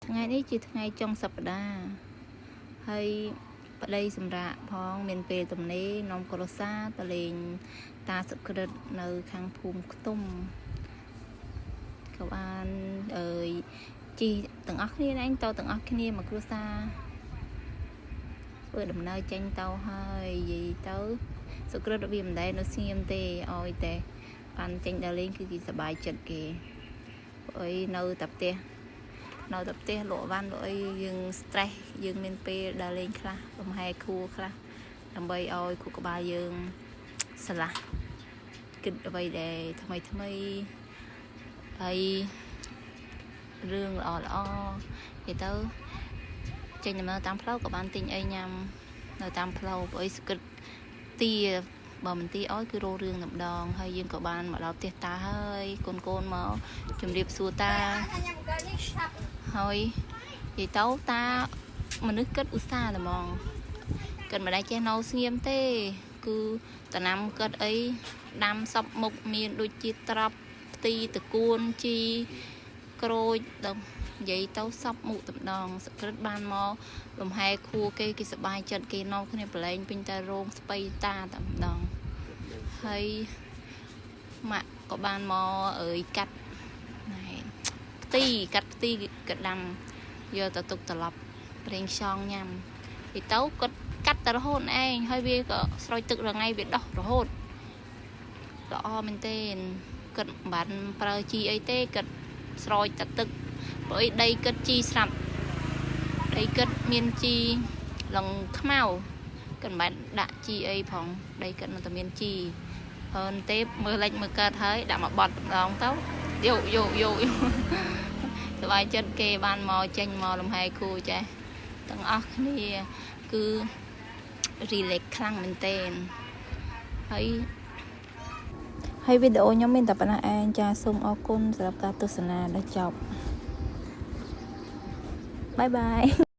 ថ្ងៃនេះជាថ្ងៃចុងសប្តាហ៍ហើយប្តីសម្រាប់ផងមានពេលទំនេរនំកូរ៉ូសាតលេងតាសុក្រិតនៅខាងភូមិខ្ទុំក៏បានជីទាំងអស់គ្នាឯងតទាំងអស់គ្នាមកគ្រួសារធ្វើដំណើរចេញទៅហើយនិយាយទៅសុក្រិតវាមិនដែលនៅស្ងៀមទេឲ្យតែបានចេញដើរលេងគឺគេសប្បាយចិត្តគេអីនៅតែផ្ទះលក់វ៉ាន់លក់អីយើង stress យើងមានពេលដើរលេងខ្លះលំហែខួរខ្លះដើម្បីឲ្យខួរក្បាលយើងស្រឡះគិតអ្វីដែលថ្មីហើយរឿងល្អនិយាយទៅចេញដំណើរតាមផ្លូវក៏បានទិញអីញ៉ាំនៅតាមផ្លូវព្រោះអីស្គិតទាបើមិនទីអោយគឺរោរឿងតែម្ដងហើយយើងក៏បានមកដល់ផ្ទះតាហើយកូនមកជម្រាបសួរតាហើយនិយាយទៅតាមនុស្សគិតឧស្សាហ៍តែហ្មងគិតមិនដែលចេះនៅស្ងៀមទេគឺតំណាំគិតអីដាំសពមុខមានដូចជាត្រាប់ទីតកួនជីក្រូចដល់និយាយទៅសពមុខតែម្ដងសក្រិតបានមកលំហែខួរគេសប្បាយចិត្តគេនៅគ្នាប្រឡែងពេញតែរោងស្បៃតាតែម្ដងហើយម៉ាក់ក៏បានមកកាត់ផ្ទីក៏ដាំយកទៅទុកត្រឡប់ប្រេងខ្យងញ៉ាំពីទៅគាត់កាត់តែរហូតឯងហើយវាក៏ស្រោចទឹករងៃវាដោះរហូតល្អមែនទេគាត់មិនបានប្រើជីអីទេគាត់ស្រោចតែទឹកព្រោះអីដីគាត់ជីស្រាប់ដីគាត់មានជីឡងខ្មៅគាត់មិនបានដាក់ជីអីផងដីគាត់នៅតែមានជីហើយទេមើលលិចមើលកើតហើយដាក់មកបត់ម្ដងទៅយកសប្បាយចិត្តគេបានមកចេញមកលំហែខួរចាស់ទាំងអស់គ្នាគឺ relax ខ្លាំងមែនទែនហើយវីដេអូខ្ញុំមានតែប៉ុណ្ណេះឯងចាសូមអរគុណសម្រាប់ការទស្សនាដល់ចប់បាយបាយ